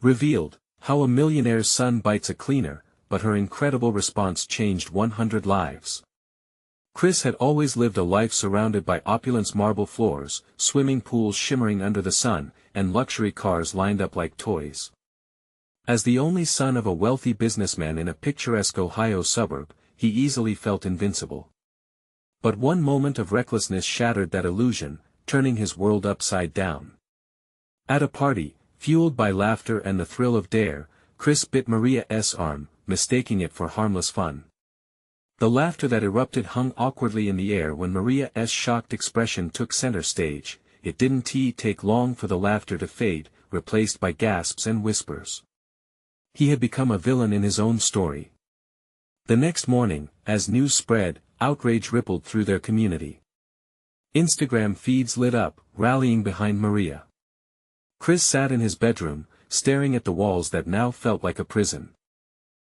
Revealed, how a millionaire's son bites a cleaner, but her incredible response changed 100 lives. Chris had always lived a life surrounded by opulence, marble floors, swimming pools shimmering under the sun, and luxury cars lined up like toys. As the only son of a wealthy businessman in a picturesque Ohio suburb, he easily felt invincible. But one moment of recklessness shattered that illusion, turning his world upside down. At a party, fueled by laughter and the thrill of dare, Chris bit Maria's arm, mistaking it for harmless fun. The laughter that erupted hung awkwardly in the air when Maria's shocked expression took center stage. It didn't take long for the laughter to fade, replaced by gasps and whispers. He had become a villain in his own story. The next morning, as news spread, outrage rippled through their community. Instagram feeds lit up, rallying behind Maria. Chris sat in his bedroom, staring at the walls that now felt like a prison.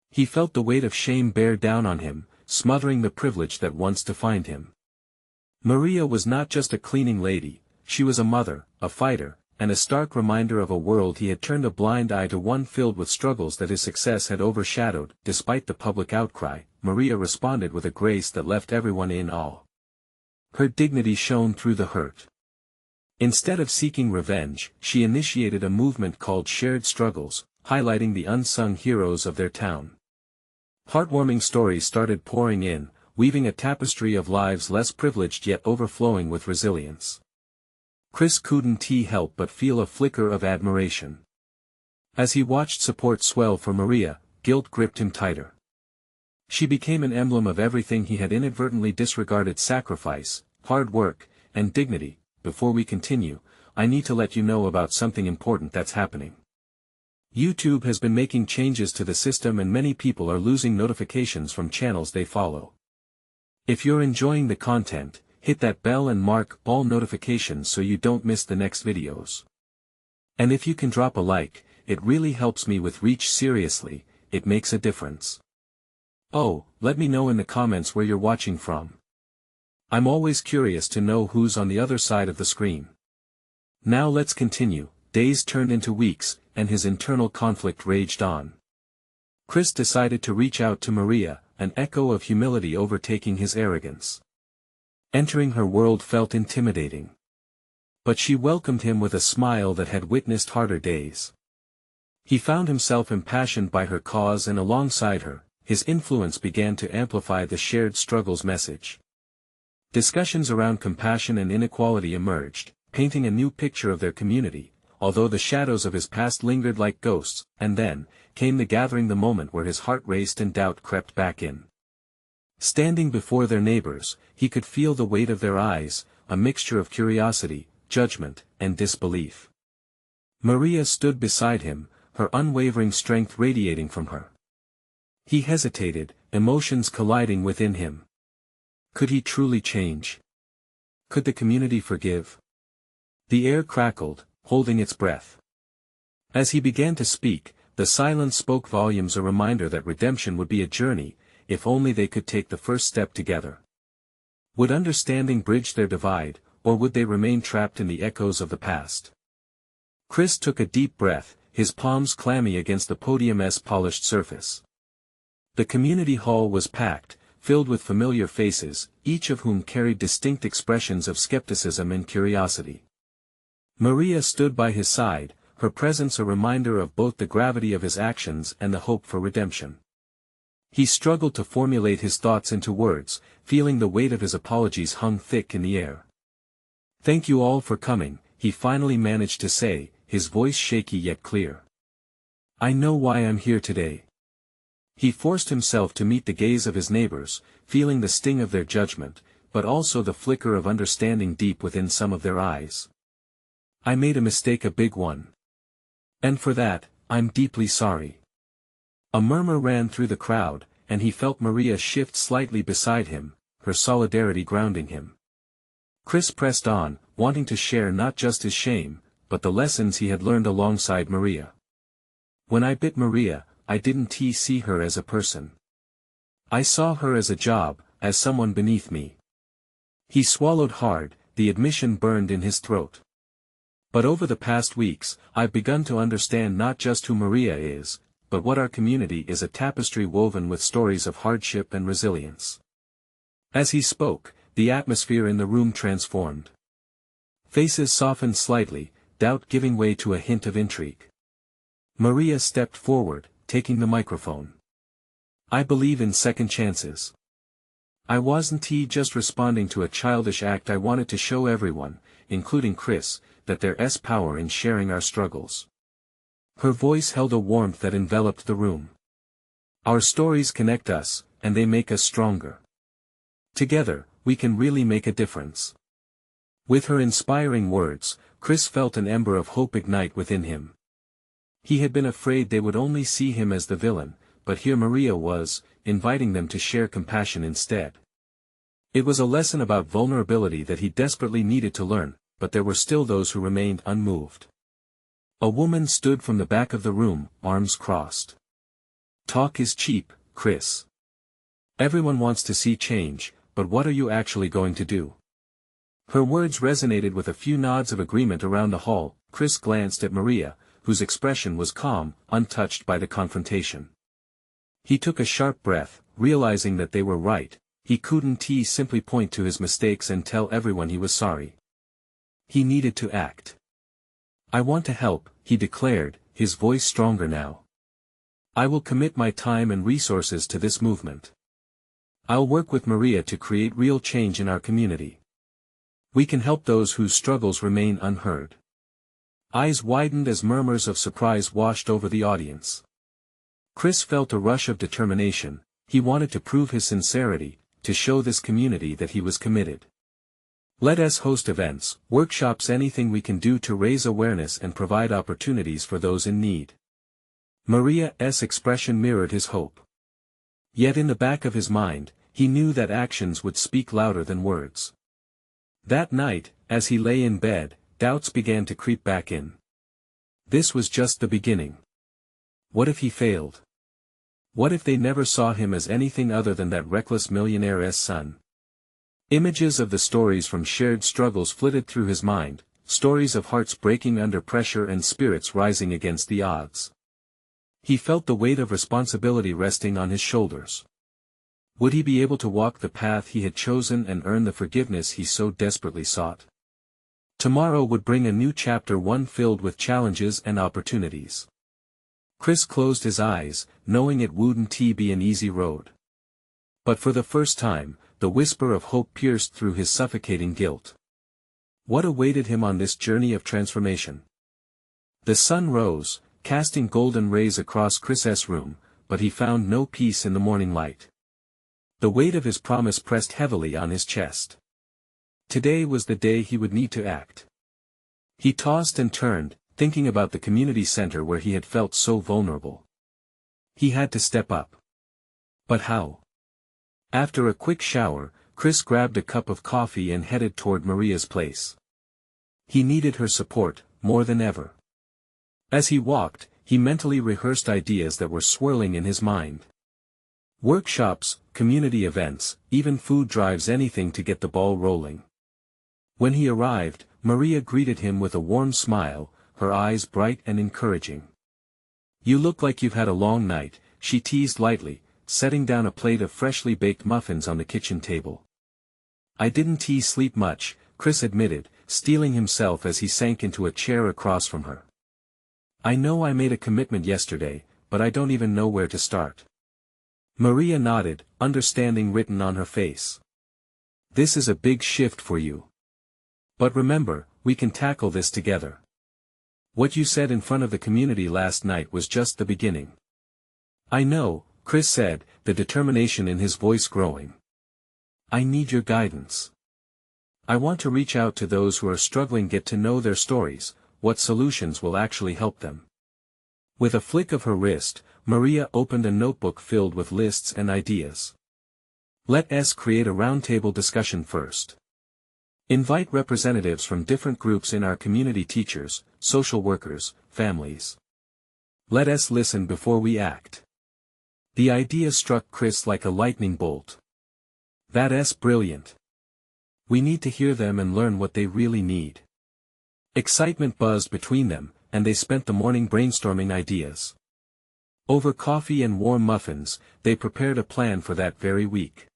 He felt the weight of shame bear down on him, smothering the privilege that once defined him. Maria was not just a cleaning lady, she was a mother, a fighter, and a stark reminder of a world he had turned a blind eye to, one filled with struggles that his success had overshadowed. Despite the public outcry, Maria responded with a grace that left everyone in awe. Her dignity shone through the hurt. Instead of seeking revenge, she initiated a movement called Shared Struggles, highlighting the unsung heroes of their town. Heartwarming stories started pouring in, weaving a tapestry of lives less privileged yet overflowing with resilience. Chris couldn't help but feel a flicker of admiration. As he watched support swell for Maria, guilt gripped him tighter. She became an emblem of everything he had inadvertently disregarded: sacrifice, hard work, and dignity. Before we continue, I need to let you know about something important that's happening. YouTube has been making changes to the system and many people are losing notifications from channels they follow. If you're enjoying the content, hit that bell and mark all notifications so you don't miss the next videos. And if you can drop a like, it really helps me with reach. Seriously, it makes a difference. Oh, let me know in the comments where you're watching from. I'm always curious to know who's on the other side of the screen. Now let's continue. Days turned into weeks, and his internal conflict raged on. Chris decided to reach out to Maria, an echo of humility overtaking his arrogance. Entering her world felt intimidating. But she welcomed him with a smile that had witnessed harder days. He found himself impassioned by her cause, and alongside her, his influence began to amplify the shared struggles message. Discussions around compassion and inequality emerged, painting a new picture of their community, although the shadows of his past lingered like ghosts. And then came the gathering, the moment where his heart raced and doubt crept back in. Standing before their neighbors, he could feel the weight of their eyes, a mixture of curiosity, judgment, and disbelief. Maria stood beside him, her unwavering strength radiating from her. He hesitated, emotions colliding within him. Could he truly change? Could the community forgive? The air crackled, holding its breath. As he began to speak, the silence spoke volumes, a reminder that redemption would be a journey, if only they could take the first step together. Would understanding bridge their divide, or would they remain trapped in the echoes of the past? Chris took a deep breath, his palms clammy against the podium's polished surface. The community hall was packed, filled with familiar faces, each of whom carried distinct expressions of skepticism and curiosity. Maria stood by his side, her presence a reminder of both the gravity of his actions and the hope for redemption. He struggled to formulate his thoughts into words, feeling the weight of his apologies hung thick in the air. "Thank you all for coming," he finally managed to say, his voice shaky yet clear. "I know why I'm here today." He forced himself to meet the gaze of his neighbors, feeling the sting of their judgment, but also the flicker of understanding deep within some of their eyes. "I made a mistake, a big one. And for that, I'm deeply sorry." A murmur ran through the crowd, and he felt Maria shift slightly beside him, her solidarity grounding him. Chris pressed on, wanting to share not just his shame, but the lessons he had learned alongside Maria. "When I bit Maria, I didn't see her as a person. I saw her as a job, as someone beneath me." He swallowed hard, the admission burned in his throat. But over the past weeks, I've begun to understand not just who Maria is, but what our community is, a tapestry woven with stories of hardship and resilience. As he spoke, the atmosphere in the room transformed. Faces softened slightly, doubt giving way to a hint of intrigue. Maria stepped forward, taking the microphone. I believe in second chances. I wasn't just responding to a childish act. I wanted to show everyone, including Chris, that there's power in sharing our struggles. Her voice held a warmth that enveloped the room. Our stories connect us, and they make us stronger. Together, we can really make a difference. With her inspiring words, Chris felt an ember of hope ignite within him. He had been afraid they would only see him as the villain, but here Maria was, inviting them to share compassion instead. It was a lesson about vulnerability that he desperately needed to learn, but there were still those who remained unmoved. A woman stood from the back of the room, arms crossed. Talk is cheap, Chris. Everyone wants to see change, but what are you actually going to do? Her words resonated with a few nods of agreement around the hall. Chris glanced at Maria, whose expression was calm, untouched by the confrontation. He took a sharp breath, realizing that they were right. He couldn't simply point to his mistakes and tell everyone he was sorry. He needed to act. I want to help, he declared, his voice stronger now. I will commit my time and resources to this movement. I'll work with Maria to create real change in our community. We can help those whose struggles remain unheard. Eyes widened as murmurs of surprise washed over the audience. Chris felt a rush of determination. He wanted to prove his sincerity, to show this community that he was committed. Let us host events, workshops, anything we can do to raise awareness and provide opportunities for those in need. Maria's expression mirrored his hope. Yet in the back of his mind, he knew that actions would speak louder than words. That night, as he lay in bed, doubts began to creep back in. This was just the beginning. What if he failed? What if they never saw him as anything other than that reckless millionaire's son? Images of the stories from shared struggles flitted through his mind, stories of hearts breaking under pressure and spirits rising against the odds. He felt the weight of responsibility resting on his shoulders. Would he be able to walk the path he had chosen and earn the forgiveness he so desperately sought? Tomorrow would bring a new chapter, one filled with challenges and opportunities. Chris closed his eyes, knowing it wouldn't be an easy road. But for the first time, the whisper of hope pierced through his suffocating guilt. What awaited him on this journey of transformation? The sun rose, casting golden rays across Chris's room, but he found no peace in the morning light. The weight of his promise pressed heavily on his chest. Today was the day he would need to act. He tossed and turned, thinking about the community center where he had felt so vulnerable. He had to step up. But how? After a quick shower, Chris grabbed a cup of coffee and headed toward Maria's place. He needed her support, more than ever. As he walked, he mentally rehearsed ideas that were swirling in his mind. Workshops, community events, even food drives, anything to get the ball rolling. When he arrived, Maria greeted him with a warm smile, her eyes bright and encouraging. You look like you've had a long night, she teased lightly, setting down a plate of freshly baked muffins on the kitchen table. I didn't sleep much, Chris admitted, steeling himself as he sank into a chair across from her. I know I made a commitment yesterday, but I don't even know where to start. Maria nodded, understanding written on her face. This is a big shift for you. But remember, we can tackle this together. What you said in front of the community last night was just the beginning. I know, Chris said, the determination in his voice growing. I need your guidance. I want to reach out to those who are struggling, get to know their stories, what solutions will actually help them. With a flick of her wrist, Maria opened a notebook filled with lists and ideas. Let's create a roundtable discussion first. Invite representatives from different groups in our community, teachers, social workers, families. Let us listen before we act. The idea struck Chris like a lightning bolt. That's brilliant. We need to hear them and learn what they really need. Excitement buzzed between them, and they spent the morning brainstorming ideas. Over coffee and warm muffins, they prepared a plan for that very week.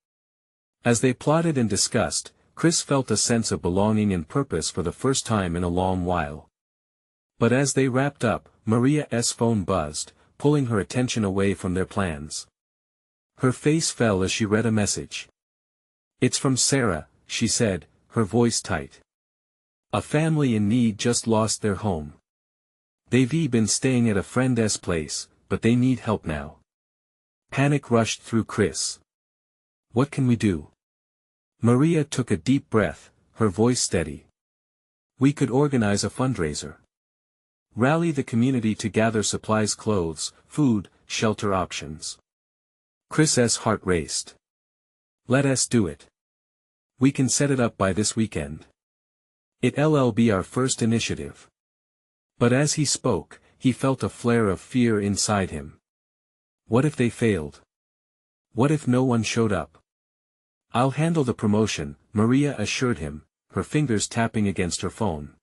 As they plotted and discussed, Chris felt a sense of belonging and purpose for the first time in a long while. But as they wrapped up, Maria's phone buzzed, pulling her attention away from their plans. Her face fell as she read a message. "It's from Sarah," she said, her voice tight. "A family in need just lost their home. They've been staying at a friend's place, but they need help now." Panic rushed through Chris. "What can we do?" Maria took a deep breath, her voice steady. "We could organize a fundraiser. Rally the community to gather supplies, clothes, food, shelter options." Chris's heart raced. "Let us do it. We can set it up by this weekend. It'll be our first initiative." But as he spoke, he felt a flare of fear inside him. What if they failed? What if no one showed up? "I'll handle the promotion," Maria assured him, her fingers tapping against her phone.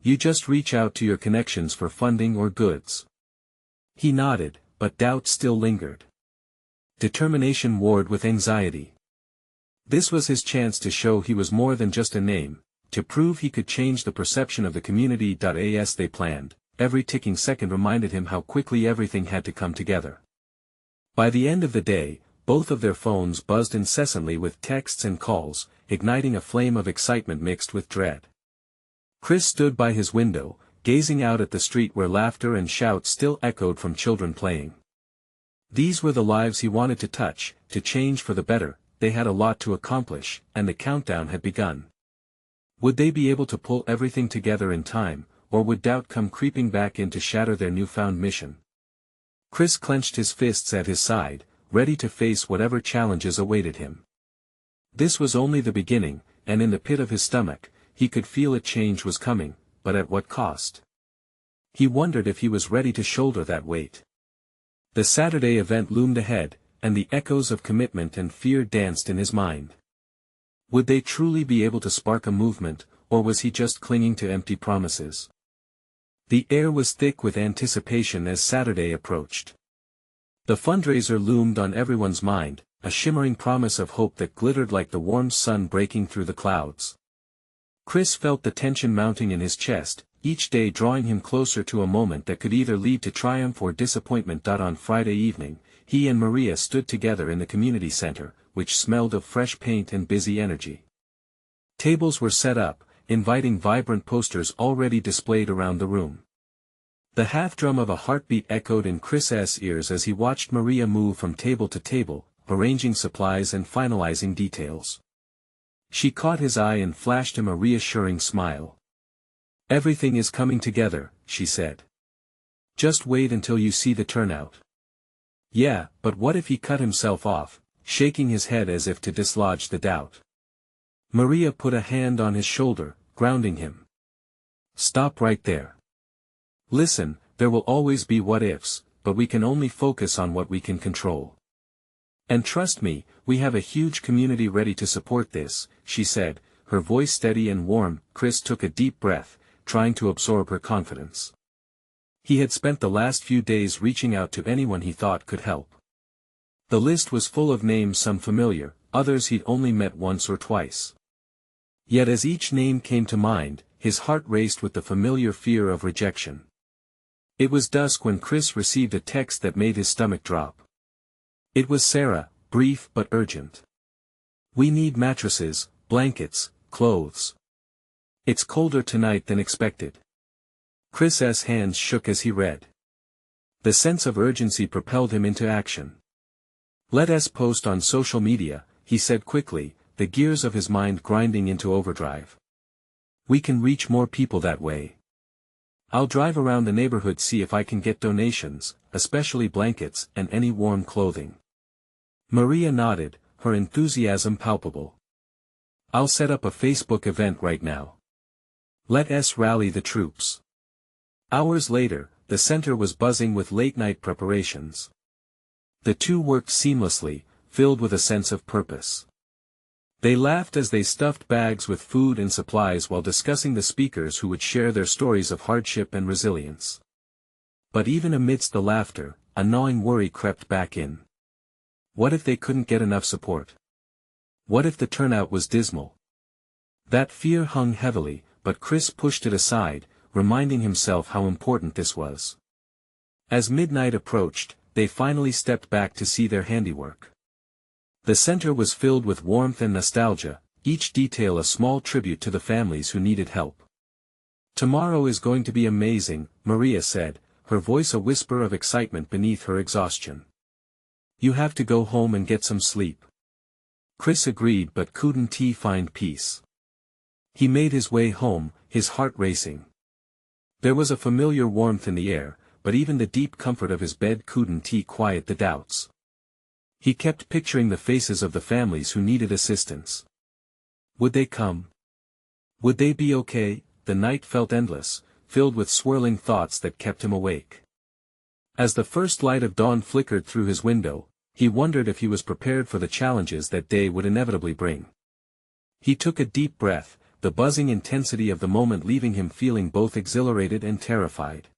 "You just reach out to your connections for funding or goods." He nodded, but doubt still lingered. Determination warred with anxiety. This was his chance to show he was more than just a name, to prove he could change the perception of the community. As they planned, every ticking second reminded him how quickly everything had to come together. By the end of the day, both of their phones buzzed incessantly with texts and calls, igniting a flame of excitement mixed with dread. Chris stood by his window, gazing out at the street where laughter and shouts still echoed from children playing. These were the lives he wanted to touch, to change for the better. They had a lot to accomplish, and the countdown had begun. Would they be able to pull everything together in time, or would doubt come creeping back in to shatter their newfound mission? Chris clenched his fists at his side, ready to face whatever challenges awaited him. This was only the beginning, and in the pit of his stomach, he could feel a change was coming, but at what cost? He wondered if he was ready to shoulder that weight. The Saturday event loomed ahead, and the echoes of commitment and fear danced in his mind. Would they truly be able to spark a movement, or was he just clinging to empty promises? The air was thick with anticipation as Saturday approached. The fundraiser loomed on everyone's mind, a shimmering promise of hope that glittered like the warm sun breaking through the clouds. Chris felt the tension mounting in his chest, each day drawing him closer to a moment that could either lead to triumph or disappointment. On Friday evening, he and Maria stood together in the community center, which smelled of fresh paint and busy energy. Tables were set up, inviting vibrant posters already displayed around the room. The half-drum of a heartbeat echoed in Chris's ears as he watched Maria move from table to table, arranging supplies and finalizing details. She caught his eye and flashed him a reassuring smile. "Everything is coming together," she said. "Just wait until you see the turnout." Yeah, but what if he cut himself off, shaking his head as if to dislodge the doubt? Maria put a hand on his shoulder, grounding him. "Stop right there. Listen, there will always be what-ifs, but we can only focus on what we can control. And trust me, we have a huge community ready to support this," she said, her voice steady and warm. Chris took a deep breath, trying to absorb her confidence. He had spent the last few days reaching out to anyone he thought could help. The list was full of names, some familiar, others he'd only met once or twice. Yet as each name came to mind, his heart raced with the familiar fear of rejection. It was dusk when Chris received a text that made his stomach drop. It was Sarah, brief but urgent. "We need mattresses, blankets, clothes. It's colder tonight than expected." Chris's hands shook as he read. The sense of urgency propelled him into action. "Let us post on social media," he said quickly, the gears of his mind grinding into overdrive. "We can reach more people that way. I'll drive around the neighborhood, see if I can get donations, especially blankets and any warm clothing." Maria nodded, her enthusiasm palpable. "I'll set up a Facebook event right now. Let us rally the troops." Hours later, the center was buzzing with late-night preparations. The two worked seamlessly, filled with a sense of purpose. They laughed as they stuffed bags with food and supplies while discussing the speakers who would share their stories of hardship and resilience. But even amidst the laughter, a gnawing worry crept back in. What if they couldn't get enough support? What if the turnout was dismal? That fear hung heavily, but Chris pushed it aside, reminding himself how important this was. As midnight approached, they finally stepped back to see their handiwork. The center was filled with warmth and nostalgia, each detail a small tribute to the families who needed help. "Tomorrow is going to be amazing," Maria said, her voice a whisper of excitement beneath her exhaustion. "You have to go home and get some sleep." Chris agreed but couldn't find peace. He made his way home, his heart racing. There was a familiar warmth in the air, but even the deep comfort of his bed couldn't quiet the doubts. He kept picturing the faces of the families who needed assistance. Would they come? Would they be okay? The night felt endless, filled with swirling thoughts that kept him awake. As the first light of dawn flickered through his window, he wondered if he was prepared for the challenges that day would inevitably bring. He took a deep breath, the buzzing intensity of the moment leaving him feeling both exhilarated and terrified.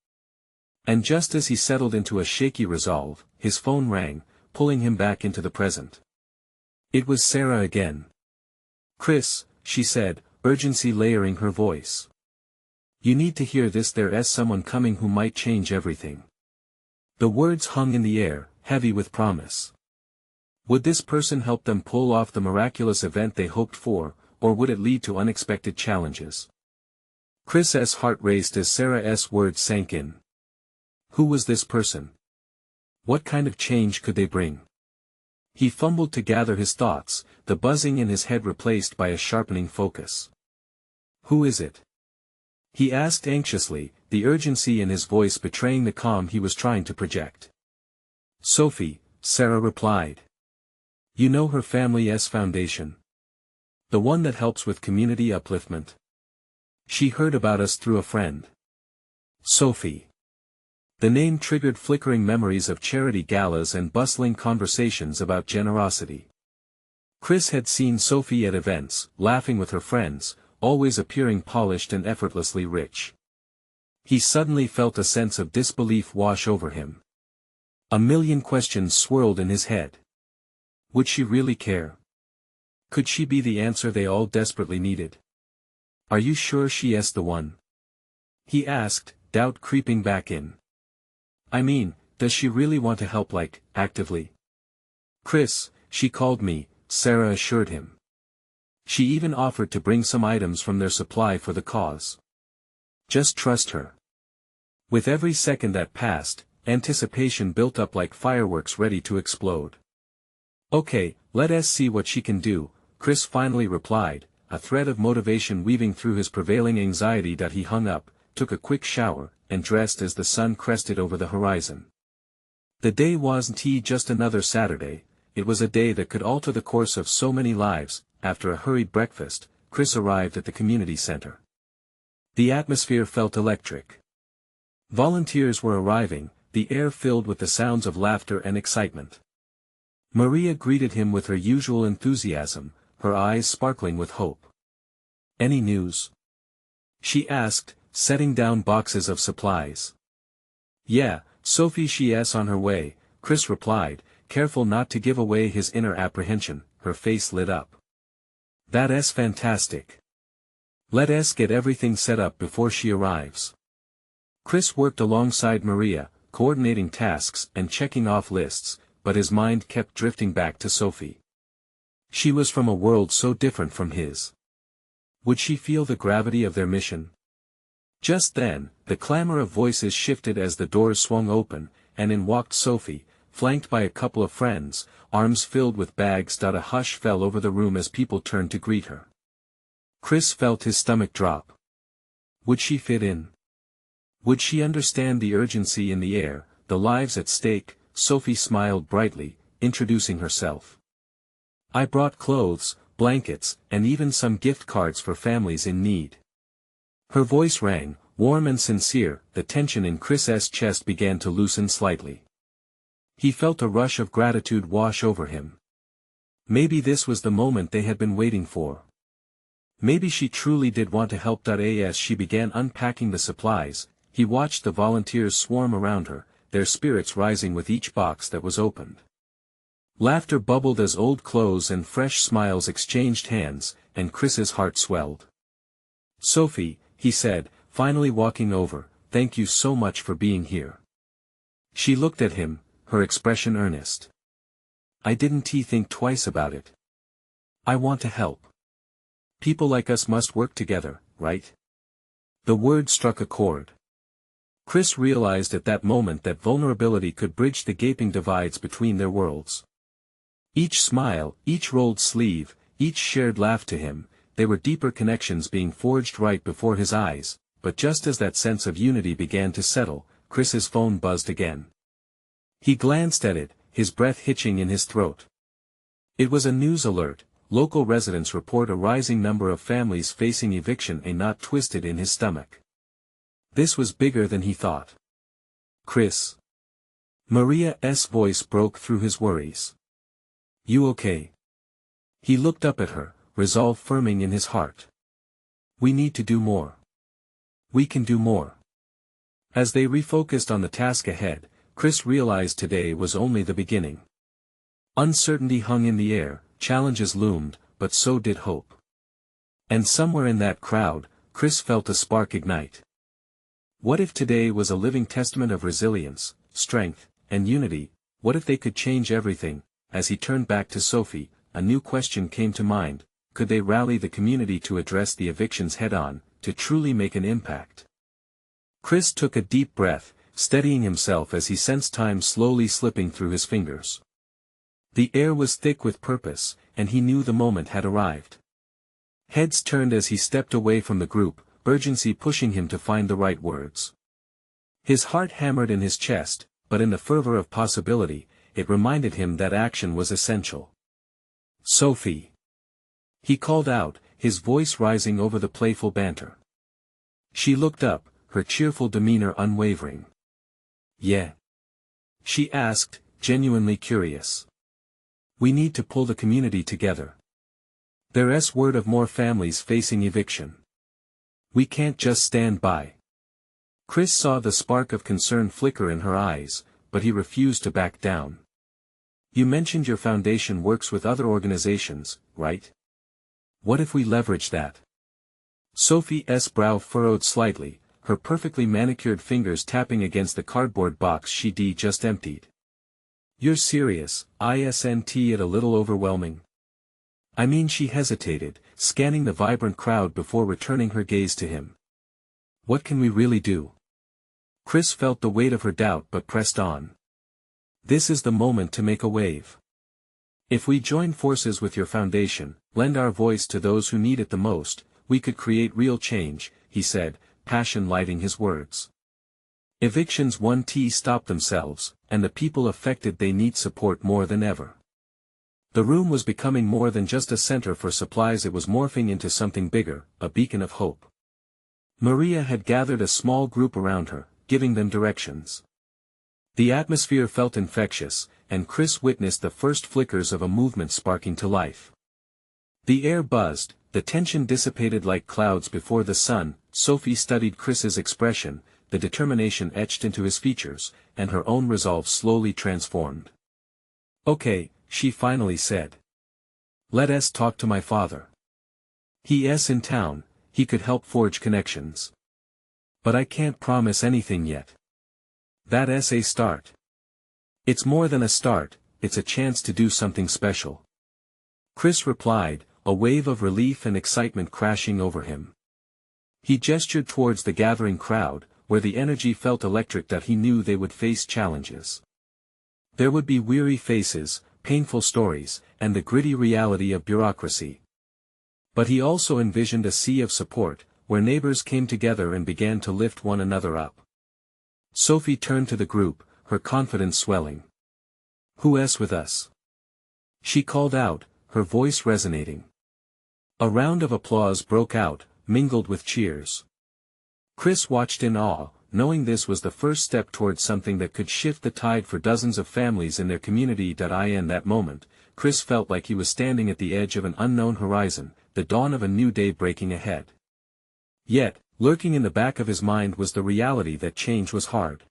And just as he settled into a shaky resolve, his phone rang, pulling him back into the present. It was Sarah again. "Chris," she said, urgency layering her voice. "You need to hear this. There's someone coming who might change everything." The words hung in the air, heavy with promise. Would this person help them pull off the miraculous event they hoped for, or would it lead to unexpected challenges? Chris's heart raced as Sarah's words sank in. Who was this person? What kind of change could they bring? He fumbled to gather his thoughts, the buzzing in his head replaced by a sharpening focus. "Who is it?" he asked anxiously, the urgency in his voice betraying the calm he was trying to project. "Sophie," Sarah replied. "You know her family's foundation? The one that helps with community upliftment. She heard about us through a friend." Sophie. The name triggered flickering memories of charity galas and bustling conversations about generosity. Chris had seen Sophie at events, laughing with her friends, always appearing polished and effortlessly rich. He suddenly felt a sense of disbelief wash over him. A million questions swirled in his head. Would she really care? Could she be the answer they all desperately needed? "Are you sure she's the one?" he asked, doubt creeping back in. "I mean, does she really want to help, like, actively?" "Chris, she called me," Sarah assured him. "She even offered to bring some items from their supply for the cause. Just trust her." With every second that passed, anticipation built up like fireworks ready to explode. "Okay, let us see what she can do," Chris finally replied, a thread of motivation weaving through his prevailing anxiety. He hung up, took a quick shower, and dressed as the sun crested over the horizon. The day wasn't just another Saturday, it was a day that could alter the course of so many lives. After a hurried breakfast, Chris arrived at the community center. The atmosphere felt electric. Volunteers were arriving, the air filled with the sounds of laughter and excitement. Maria greeted him with her usual enthusiasm, her eyes sparkling with hope. "Any news?" she asked, setting down boxes of supplies. "Yeah, Sophie, she's on her way," Chris replied, careful not to give away his inner apprehension. Her face lit up. "That's fantastic. Let us get everything set up before she arrives." Chris worked alongside Maria, coordinating tasks and checking off lists, but his mind kept drifting back to Sophie. She was from a world so different from his. Would she feel the gravity of their mission? Just then, the clamor of voices shifted as the doors swung open, and in walked Sophie, flanked by a couple of friends, arms filled with bags. A hush fell over the room as people turned to greet her. Chris felt his stomach drop. Would she fit in? Would she understand the urgency in the air, the lives at stake? Sophie smiled brightly, introducing herself. "I brought clothes, blankets, and even some gift cards for families in need." Her voice rang, warm and sincere. The tension in Chris's chest began to loosen slightly. He felt a rush of gratitude wash over him. Maybe this was the moment they had been waiting for. Maybe she truly did want to help. As she began unpacking the supplies, he watched the volunteers swarm around her, their spirits rising with each box that was opened. Laughter bubbled as old clothes and fresh smiles exchanged hands, and Chris's heart swelled. "Sophie," he said, finally walking over, "thank you so much for being here." She looked at him, her expression earnest. "I didn't think twice about it. I want to help. People like us must work together, right?" The word struck a chord. Chris realized at that moment that vulnerability could bridge the gaping divides between their worlds. Each smile, each rolled sleeve, each shared laugh, to him, they were deeper connections being forged right before his eyes. But just as that sense of unity began to settle, Chris's phone buzzed again. He glanced at it, his breath hitching in his throat. It was a news alert. Local residents report a rising number of families facing eviction. A knot twisted in his stomach. This was bigger than he thought. "Chris." Maria's voice broke through his worries. "You okay?" He looked up at her, resolve firming in his heart. "We need to do more. We can do more." As they refocused on the task ahead, Chris realized today was only the beginning. Uncertainty hung in the air, challenges loomed, but so did hope. And somewhere in that crowd, Chris felt a spark ignite. What if today was a living testament of resilience, strength, and unity? What if they could change everything? As he turned back to Sophie, a new question came to mind: could they rally the community to address the evictions head-on, to truly make an impact? Chris took a deep breath, steadying himself as he sensed time slowly slipping through his fingers. The air was thick with purpose, and he knew the moment had arrived. Heads turned as he stepped away from the group, urgency pushing him to find the right words. His heart hammered in his chest, but in the fervor of possibility, it reminded him that action was essential. "Sophie!" he called out, his voice rising over the playful banter. She looked up, her cheerful demeanor unwavering. "Yeah?" she asked, genuinely curious. "We need to pull the community together. There's word of more families facing eviction. We can't just stand by." Chris saw the spark of concern flicker in her eyes, but he refused to back down. "You mentioned your foundation works with other organizations, right? What if we leverage that?" Sophie's brow furrowed slightly, her perfectly manicured fingers tapping against the cardboard box she'd just emptied. "You're serious?" Isn't it a little overwhelming? I mean, she hesitated, scanning the vibrant crowd before returning her gaze to him. "What can we really do?" Chris felt the weight of her doubt but pressed on. "This is the moment to make a wave. If we join forces with your foundation, lend our voice to those who need it the most, we could create real change," he said, passion lighting his words. "Evictions won't stop themselves, and the people affected, they need support more than ever." The room was becoming more than just a center for supplies, it was morphing into something bigger, a beacon of hope. Maria had gathered a small group around her, giving them directions. The atmosphere felt infectious, and Chris witnessed the first flickers of a movement sparking to life. The air buzzed, the tension dissipated like clouds before the sun. Sophie studied Chris's expression, the determination etched into his features, and her own resolve slowly transformed. "Okay," she finally said. "Let us talk to my father. He's in town, he could help forge connections. But I can't promise anything yet." "That's a start." "It's more than a start, it's a chance to do something special," Chris replied, a wave of relief and excitement crashing over him. He gestured towards the gathering crowd, where the energy felt electric. That he knew they would face challenges. There would be weary faces, painful stories, and the gritty reality of bureaucracy. But he also envisioned a sea of support, where neighbors came together and began to lift one another up. Sophie turned to the group, her confidence swelling. "Who's with us?" she called out, her voice resonating. A round of applause broke out, mingled with cheers. Chris watched in awe, knowing this was the first step towards something that could shift the tide for dozens of families in their community. In that moment, Chris felt like he was standing at the edge of an unknown horizon, the dawn of a new day breaking ahead. Yet, lurking in the back of his mind was the reality that change was hard.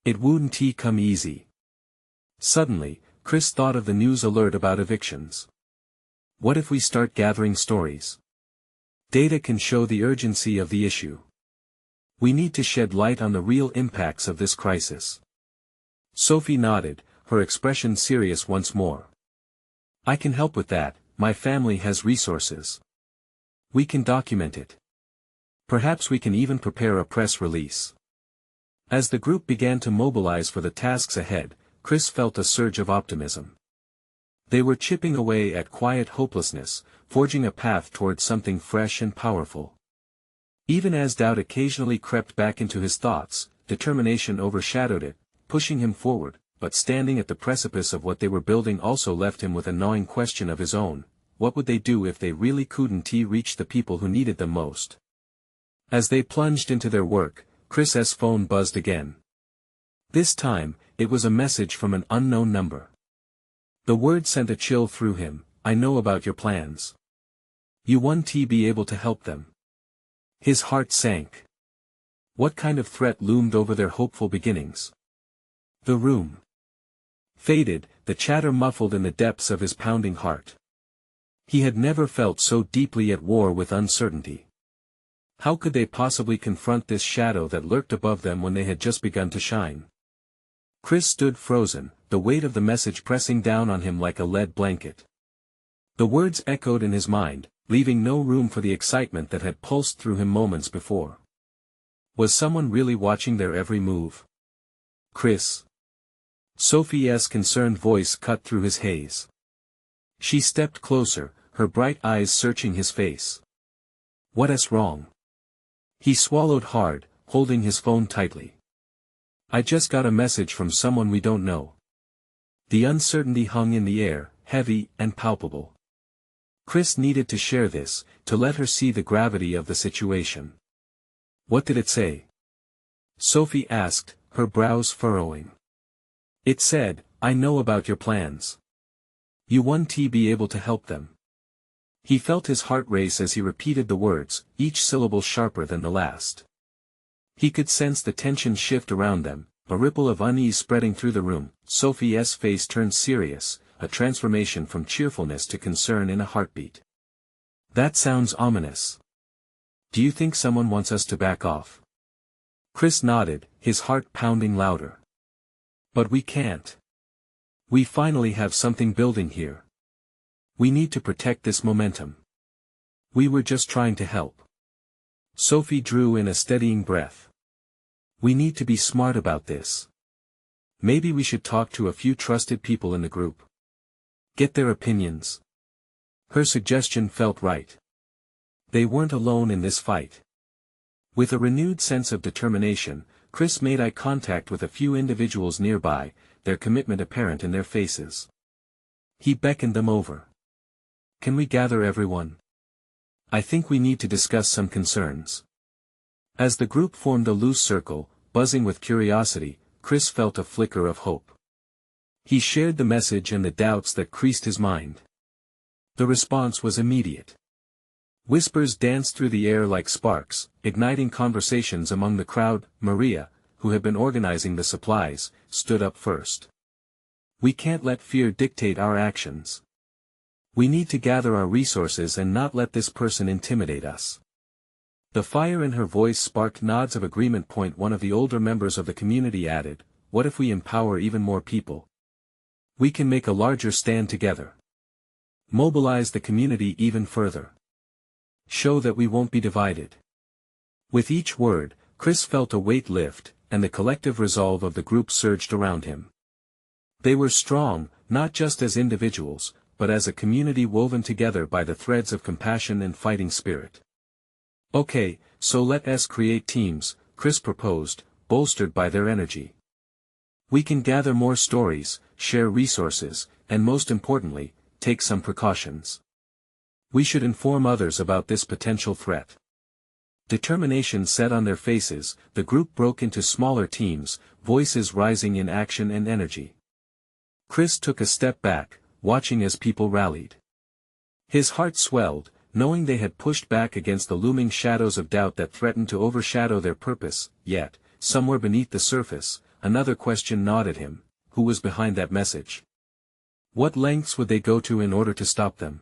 It wouldn't come easy. Suddenly, Chris thought of the news alert about evictions. What if we start gathering stories? Data can show the urgency of the issue. We need to shed light on the real impacts of this crisis. Sophie nodded, her expression serious once more. I can help with that, my family has resources. We can document it. Perhaps we can even prepare a press release. As the group began to mobilize for the tasks ahead, Chris felt a surge of optimism. They were chipping away at quiet hopelessness, forging a path towards something fresh and powerful. Even as doubt occasionally crept back into his thoughts, determination overshadowed it, pushing him forward, but standing at the precipice of what they were building also left him with a gnawing question of his own: what would they do if they really couldn't reach the people who needed them most? As they plunged into their work, Chris's phone buzzed again. This time, it was a message from an unknown number. The word sent a chill through him. I know about your plans. You won't be able to help them. His heart sank. What kind of threat loomed over their hopeful beginnings? The room faded, the chatter muffled in the depths of his pounding heart. He had never felt so deeply at war with uncertainty. How could they possibly confront this shadow that lurked above them when they had just begun to shine? Chris stood frozen, the weight of the message pressing down on him like a lead blanket. The words echoed in his mind, leaving no room for the excitement that had pulsed through him moments before. Was someone really watching their every move? Chris. Sophie's concerned voice cut through his haze. She stepped closer, her bright eyes searching his face. What's wrong? He swallowed hard, holding his phone tightly. I just got a message from someone we don't know. The uncertainty hung in the air, heavy and palpable. Chris needed to share this, to let her see the gravity of the situation. What did it say? Sophie asked, her brows furrowing. It said, I know about your plans. You won't be able to help them. He felt his heart race as he repeated the words, each syllable sharper than the last. He could sense the tension shift around them, a ripple of unease spreading through the room. Sophie's face turned serious, a transformation from cheerfulness to concern in a heartbeat. That sounds ominous. Do you think someone wants us to back off? Chris nodded, his heart pounding louder. But we can't. We finally have something building here. We need to protect this momentum. We were just trying to help. Sophie drew in a steadying breath. We need to be smart about this. Maybe we should talk to a few trusted people in the group. Get their opinions. Her suggestion felt right. They weren't alone in this fight. With a renewed sense of determination, Chris made eye contact with a few individuals nearby, their commitment apparent in their faces. He beckoned them over. Can we gather everyone? I think we need to discuss some concerns. As the group formed a loose circle, buzzing with curiosity, Chris felt a flicker of hope. He shared the message and the doubts that creased his mind. The response was immediate. Whispers danced through the air like sparks, igniting conversations among the crowd. Maria, who had been organizing the supplies, stood up first. We can't let fear dictate our actions. We need to gather our resources and not let this person intimidate us. The fire in her voice sparked nods of agreement. One of the older members of the community added, what if we empower even more people? We can make a larger stand together. Mobilize the community even further. Show that we won't be divided. With each word, Chris felt a weight lift, and the collective resolve of the group surged around him. They were strong, not just as individuals, but as a community woven together by the threads of compassion and fighting spirit. Okay, so let's create teams, Chris proposed, bolstered by their energy. We can gather more stories, share resources, and most importantly, take some precautions. We should inform others about this potential threat. Determination set on their faces, the group broke into smaller teams, voices rising in action and energy. Chris took a step back, watching as people rallied. His heart swelled, knowing they had pushed back against the looming shadows of doubt that threatened to overshadow their purpose, yet, somewhere beneath the surface, another question gnawed at him: who was behind that message? What lengths would they go to in order to stop them?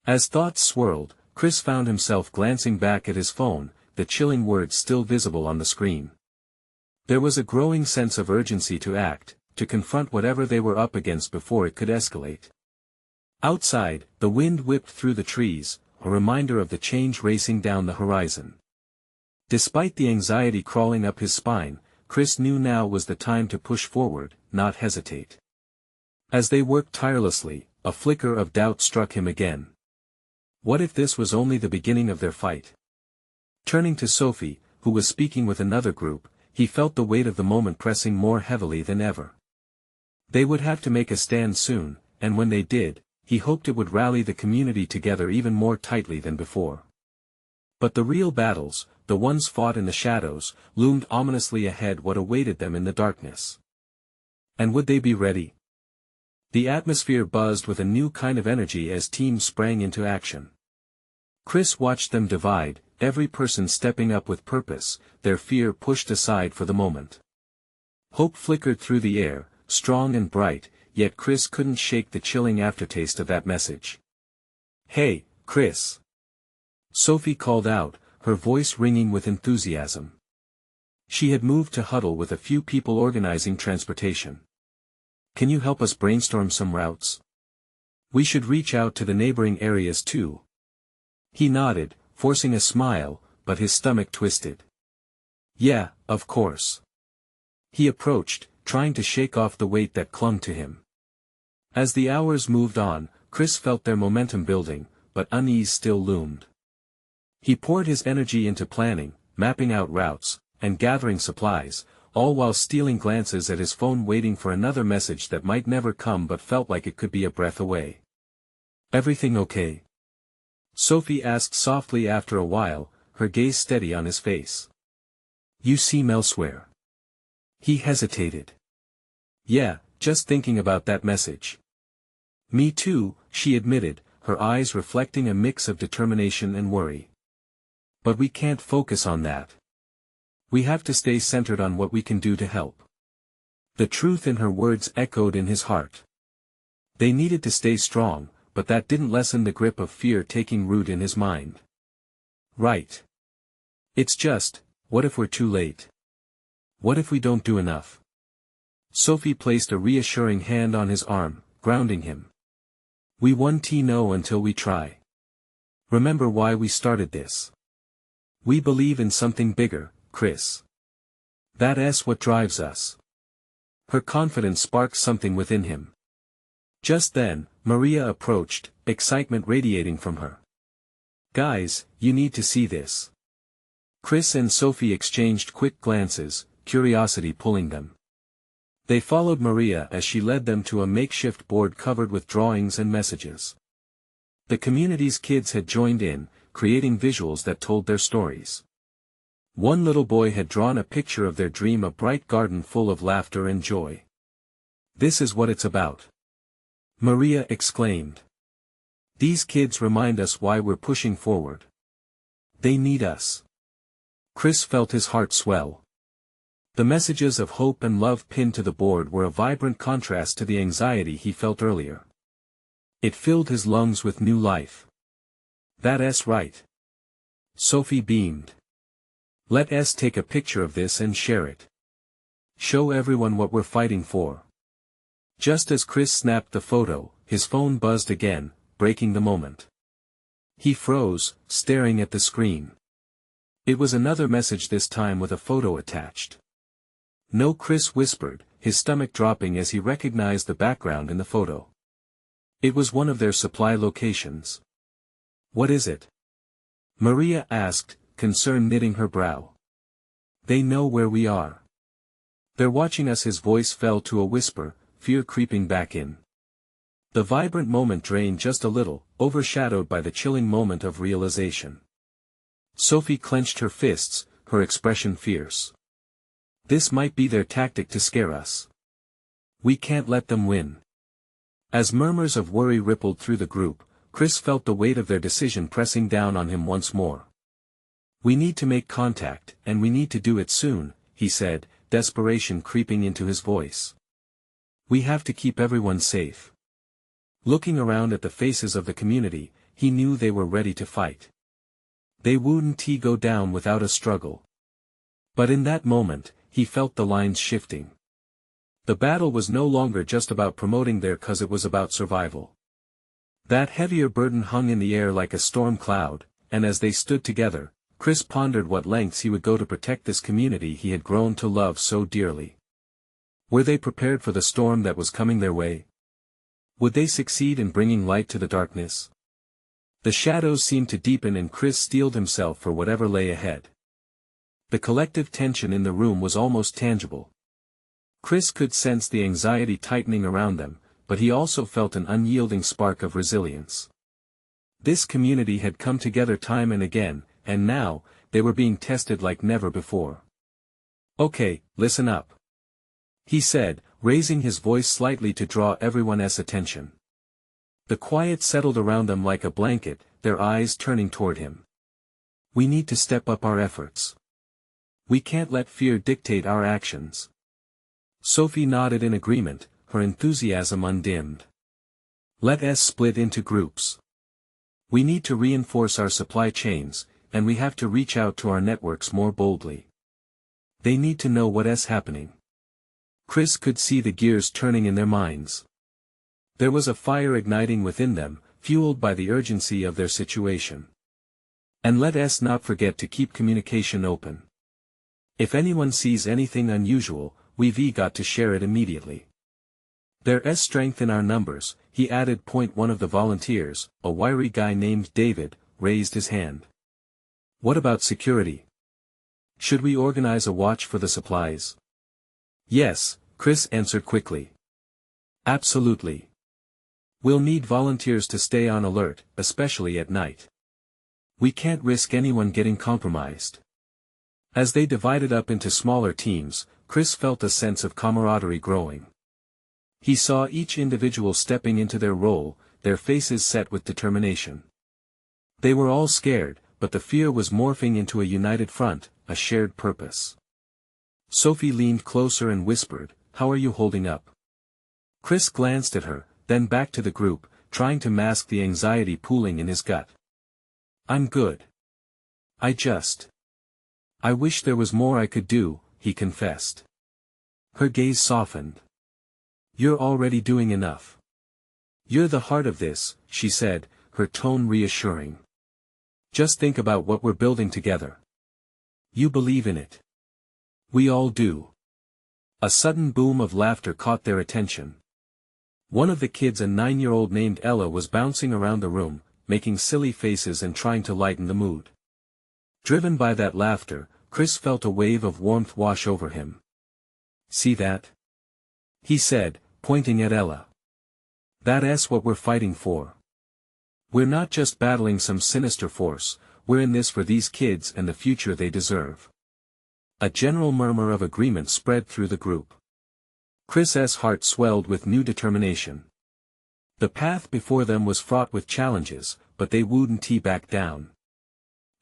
As thoughts swirled, Chris found himself glancing back at his phone, the chilling words still visible on the screen. There was a growing sense of urgency to act, to confront whatever they were up against before it could escalate. Outside, the wind whipped through the trees, a reminder of the change racing down the horizon. Despite the anxiety crawling up his spine, Chris knew now was the time to push forward, not hesitate. As they worked tirelessly, a flicker of doubt struck him again. What if this was only the beginning of their fight? Turning to Sophie, who was speaking with another group, he felt the weight of the moment pressing more heavily than ever. They would have to make a stand soon, and when they did, he hoped it would rally the community together even more tightly than before. But the real battles, the ones fought in the shadows, loomed ominously ahead. What awaited them in the darkness? And would they be ready? The atmosphere buzzed with a new kind of energy as teams sprang into action. Chris watched them divide, every person stepping up with purpose, their fear pushed aside for the moment. Hope flickered through the air, strong and bright, yet Chris couldn't shake the chilling aftertaste of that message. "Hey, Chris!" Sophie called out, her voice ringing with enthusiasm. She had moved to huddle with a few people organizing transportation. "Can you help us brainstorm some routes? We should reach out to the neighboring areas too." He nodded, forcing a smile, but his stomach twisted. "Yeah, of course." He approached, trying to shake off the weight that clung to him. As the hours moved on, Chris felt their momentum building, but unease still loomed. He poured his energy into planning, mapping out routes, and gathering supplies, all while stealing glances at his phone waiting for another message that might never come but felt like it could be a breath away. "Everything okay?" Sophie asked softly after a while, her gaze steady on his face. "You seem elsewhere." He hesitated. "Yeah, just thinking about that message." "Me too," she admitted, her eyes reflecting a mix of determination and worry. "But we can't focus on that. We have to stay centered on what we can do to help." The truth in her words echoed in his heart. They needed to stay strong, but that didn't lessen the grip of fear taking root in his mind. "Right. It's just, what if we're too late? What if we don't do enough?" Sophie placed a reassuring hand on his arm, grounding him. "We won't know until we try. Remember why we started this. We believe in something bigger, Chris. That's what drives us." Her confidence sparked something within him. Just then, Maria approached, excitement radiating from her. "Guys, you need to see this." Chris and Sophie exchanged quick glances, curiosity pulling them. They followed Maria as she led them to a makeshift board covered with drawings and messages. The community's kids had joined in, creating visuals that told their stories. One little boy had drawn a picture of their dream, a bright garden full of laughter and joy. "This is what it's about," Maria exclaimed. "These kids remind us why we're pushing forward. They need us." Chris felt his heart swell. The messages of hope and love pinned to the board were a vibrant contrast to the anxiety he felt earlier. It filled his lungs with new life. "That's right." Sophie beamed. "Let's take a picture of this and share it. Show everyone what we're fighting for." Just as Chris snapped the photo, his phone buzzed again, breaking the moment. He froze, staring at the screen. It was another message, this time with a photo attached. "No," Chris whispered, his stomach dropping as he recognized the background in the photo. It was one of their supply locations. "What is it?" Maria asked, concern knitting her brow. "They know where we are. They're watching us." His voice fell to a whisper, fear creeping back in. The vibrant moment drained just a little, overshadowed by the chilling moment of realization. Sophie clenched her fists, her expression fierce. This might be their tactic to scare us. We can't let them win. As murmurs of worry rippled through the group, Chris felt the weight of their decision pressing down on him once more. We need to make contact, and we need to do it soon, he said, desperation creeping into his voice. We have to keep everyone safe. Looking around at the faces of the community, he knew they were ready to fight. They wouldn't go down without a struggle. But in that moment, he felt the lines shifting. The battle was no longer just about promoting their cause, it was about survival. That heavier burden hung in the air like a storm cloud, and as they stood together, Chris pondered what lengths he would go to protect this community he had grown to love so dearly. Were they prepared for the storm that was coming their way? Would they succeed in bringing light to the darkness? The shadows seemed to deepen and Chris steeled himself for whatever lay ahead. The collective tension in the room was almost tangible. Chris could sense the anxiety tightening around them, but he also felt an unyielding spark of resilience. This community had come together time and again, and now, they were being tested like never before. Okay, listen up, he said, raising his voice slightly to draw everyone's attention. The quiet settled around them like a blanket, their eyes turning toward him. We need to step up our efforts. We can't let fear dictate our actions. Sophie nodded in agreement, her enthusiasm undimmed. Let us split into groups. We need to reinforce our supply chains, and we have to reach out to our networks more boldly. They need to know what's happening. Chris could see the gears turning in their minds. There was a fire igniting within them, fueled by the urgency of their situation. And let us not forget to keep communication open. If anyone sees anything unusual, we've got to share it immediately. There's strength in our numbers, he added. One of the volunteers, a wiry guy named David, raised his hand. What about security? Should we organize a watch for the supplies? Yes, Chris answered quickly. Absolutely. We'll need volunteers to stay on alert, especially at night. We can't risk anyone getting compromised. As they divided up into smaller teams, Chris felt a sense of camaraderie growing. He saw each individual stepping into their role, their faces set with determination. They were all scared, but the fear was morphing into a united front, a shared purpose. Sophie leaned closer and whispered, "How are you holding up?" Chris glanced at her, then back to the group, trying to mask the anxiety pooling in his gut. "I'm good. I wish there was more I could do," he confessed. Her gaze softened. "You're already doing enough. You're the heart of this," she said, her tone reassuring. "Just think about what we're building together. You believe in it. We all do." A sudden boom of laughter caught their attention. One of the kids, a 9-year-old named Ella, was bouncing around the room, making silly faces and trying to lighten the mood. Driven by that laughter, Chris felt a wave of warmth wash over him. "See that?" he said, pointing at Ella. "That's what we're fighting for. We're not just battling some sinister force, we're in this for these kids and the future they deserve." A general murmur of agreement spread through the group. Chris's heart swelled with new determination. The path before them was fraught with challenges, but they wouldn't back down.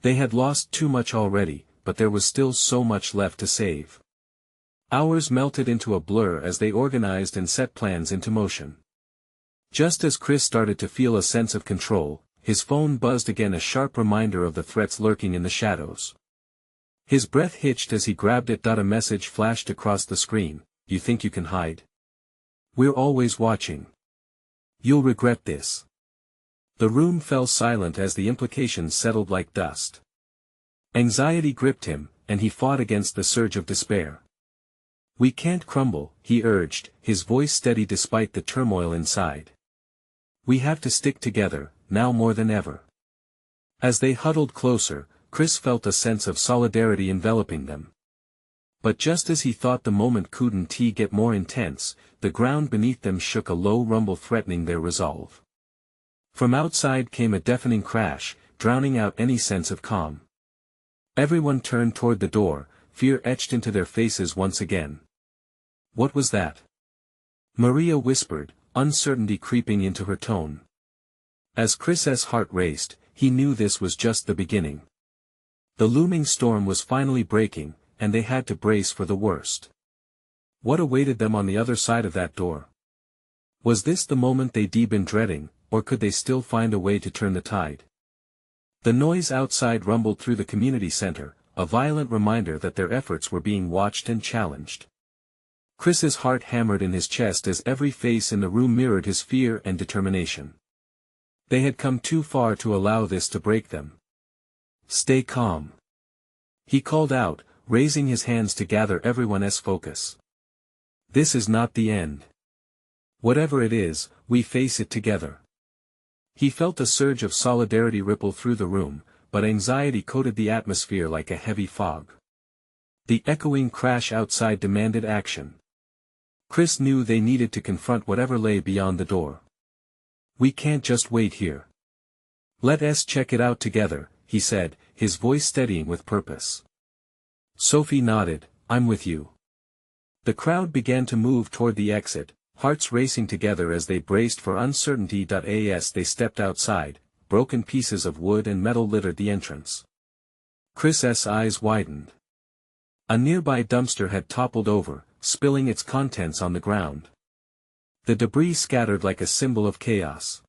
They had lost too much already, but there was still so much left to save. Hours melted into a blur as they organized and set plans into motion. Just as Chris started to feel a sense of control, his phone buzzed again, a sharp reminder of the threats lurking in the shadows. His breath hitched as he grabbed it. A message flashed across the screen. "You think you can hide? We're always watching. You'll regret this." The room fell silent as the implications settled like dust. Anxiety gripped him, and he fought against the surge of despair. "We can't crumble," he urged, his voice steady despite the turmoil inside. "We have to stick together, now more than ever." As they huddled closer, Chris felt a sense of solidarity enveloping them. But just as he thought the moment couldn't get more intense, the ground beneath them shook, a low rumble threatening their resolve. From outside came a deafening crash, drowning out any sense of calm. Everyone turned toward the door, fear etched into their faces once again. What was that? Maria whispered, uncertainty creeping into her tone. As Chris's heart raced, he knew this was just the beginning. The looming storm was finally breaking, and they had to brace for the worst. What awaited them on the other side of that door? Was this the moment they'd been dreading, or could they still find a way to turn the tide? The noise outside rumbled through the community center, a violent reminder that their efforts were being watched and challenged. Chris's heart hammered in his chest as every face in the room mirrored his fear and determination. They had come too far to allow this to break them. Stay calm. He called out, raising his hands to gather everyone's focus. This is not the end. Whatever it is, we face it together. He felt a surge of solidarity ripple through the room, but anxiety coated the atmosphere like a heavy fog. The echoing crash outside demanded action. Chris knew they needed to confront whatever lay beyond the door. We can't just wait here. Let's check it out together, he said, his voice steadying with purpose. Sophie nodded, I'm with you. The crowd began to move toward the exit, hearts racing together as they braced for uncertainty. As they stepped outside, broken pieces of wood and metal littered the entrance. Chris's eyes widened. A nearby dumpster had toppled over, spilling its contents on the ground. The debris scattered like a symbol of chaos.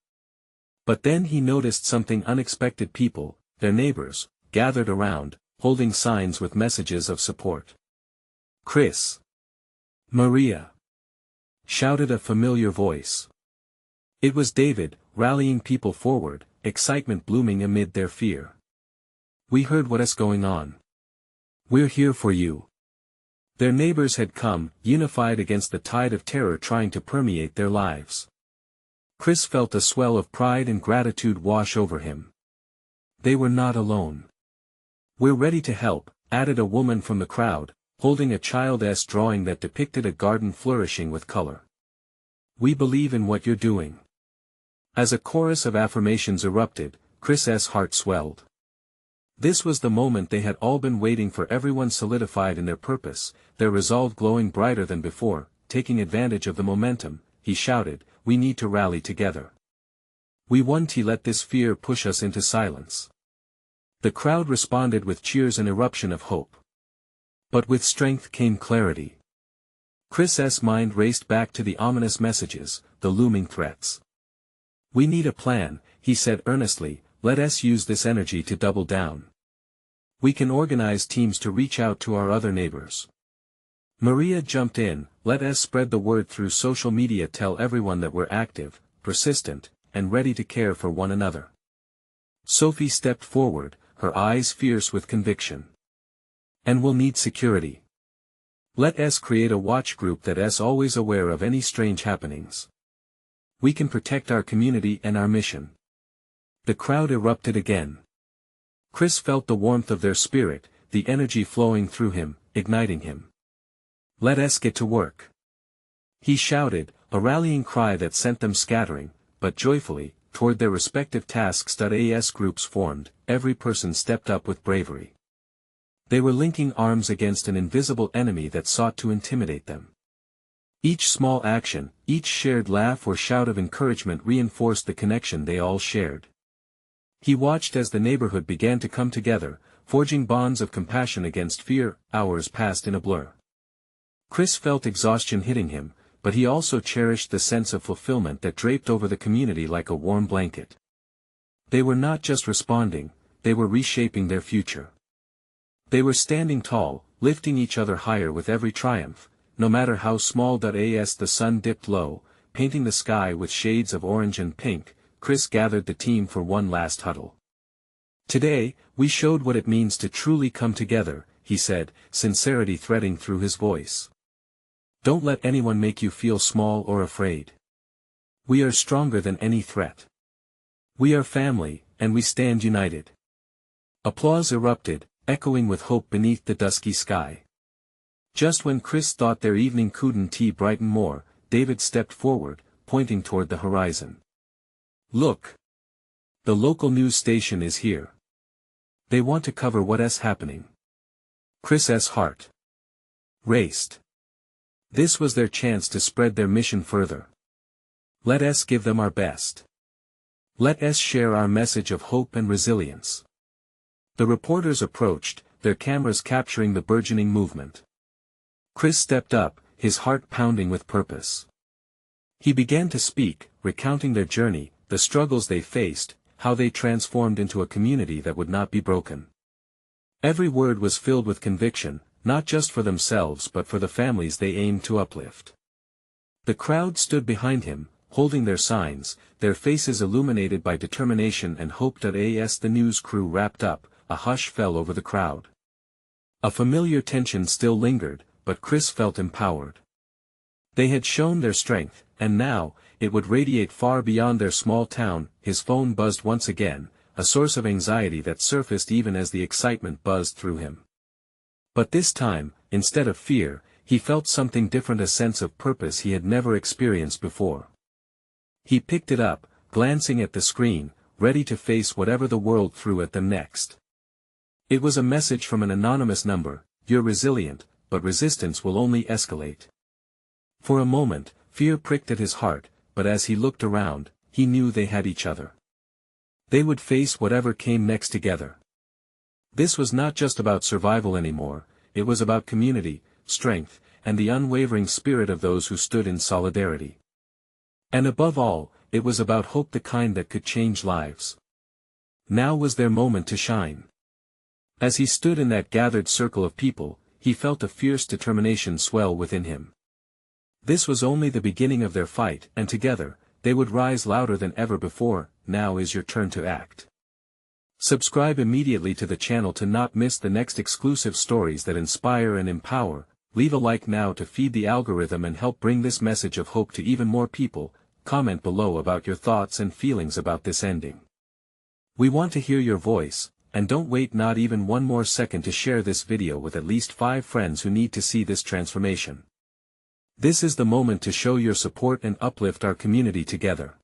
But then he noticed something unexpected. People, their neighbors, gathered around, holding signs with messages of support. Chris! Maria! Shouted a familiar voice. It was David, rallying people forward, excitement blooming amid their fear. We heard what's going on. We're here for you. Their neighbors had come, unified against the tide of terror trying to permeate their lives. Chris felt a swell of pride and gratitude wash over him. They were not alone. We're ready to help, added a woman from the crowd, holding a child's drawing that depicted a garden flourishing with color. We believe in what you're doing. As a chorus of affirmations erupted, Chris's heart swelled. This was the moment they had all been waiting for. Everyone solidified in their purpose, their resolve glowing brighter than before. Taking advantage of the momentum, he shouted, we need to rally together. We won't let this fear push us into silence. The crowd responded with cheers, an eruption of hope. But with strength came clarity. Chris's mind raced back to the ominous messages, the looming threats. We need a plan, he said earnestly, let us use this energy to double down. We can organize teams to reach out to our other neighbors. Maria jumped in, let us spread the word through social media, tell everyone that we're active, persistent, and ready to care for one another. Sophie stepped forward, her eyes fierce with conviction. And we'll need security. Let us create a watch group that's always aware of any strange happenings. We can protect our community and our mission. The crowd erupted again. Chris felt the warmth of their spirit, the energy flowing through him, igniting him. Let us get to work. He shouted, a rallying cry that sent them scattering, but joyfully, toward their respective tasks. As groups formed, every person stepped up with bravery. They were linking arms against an invisible enemy that sought to intimidate them. Each small action, each shared laugh or shout of encouragement reinforced the connection they all shared. He watched as the neighborhood began to come together, forging bonds of compassion against fear. Hours passed in a blur. Chris felt exhaustion hitting him, but he also cherished the sense of fulfillment that draped over the community like a warm blanket. They were not just responding, they were reshaping their future. They were standing tall, lifting each other higher with every triumph, no matter how small. As the sun dipped low, painting the sky with shades of orange and pink, Chris gathered the team for one last huddle. Today, we showed what it means to truly come together, he said, sincerity threading through his voice. Don't let anyone make you feel small or afraid. We are stronger than any threat. We are family, and we stand united. Applause erupted, echoing with hope beneath the dusky sky. Just when Chris thought their evening couldn't brighten more, David stepped forward, pointing toward the horizon. Look! The local news station is here. They want to cover what's happening. Chris's heart raced. This was their chance to spread their mission further. Let us give them our best. Let us share our message of hope and resilience. The reporters approached, their cameras capturing the burgeoning movement. Chris stepped up, his heart pounding with purpose. He began to speak, recounting their journey, the struggles they faced, how they transformed into a community that would not be broken. Every word was filled with conviction, not just for themselves but for the families they aimed to uplift. The crowd stood behind him, holding their signs, their faces illuminated by determination and hope. As the news crew wrapped up, a hush fell over the crowd. A familiar tension still lingered, but Chris felt empowered. They had shown their strength, and now, it would radiate far beyond their small town. His phone buzzed once again, a source of anxiety that surfaced even as the excitement buzzed through him. But this time, instead of fear, he felt something different, a sense of purpose he had never experienced before. He picked it up, glancing at the screen, ready to face whatever the world threw at them next. It was a message from an anonymous number: "You're resilient, but resistance will only escalate." For a moment, fear pricked at his heart, but as he looked around, he knew they had each other. They would face whatever came next together. This was not just about survival anymore, it was about community, strength, and the unwavering spirit of those who stood in solidarity. And above all, it was about hope, the kind that could change lives. Now was their moment to shine. As he stood in that gathered circle of people, he felt a fierce determination swell within him. This was only the beginning of their fight, and together, they would rise louder than ever before. Now is your turn to act. Subscribe immediately to the channel to not miss the next exclusive stories that inspire and empower. Leave a like now to feed the algorithm and help bring this message of hope to even more people. Comment below about your thoughts and feelings about this ending. We want to hear your voice, and don't wait not even one more second to share this video with at least 5 friends who need to see this transformation. This is the moment to show your support and uplift our community together.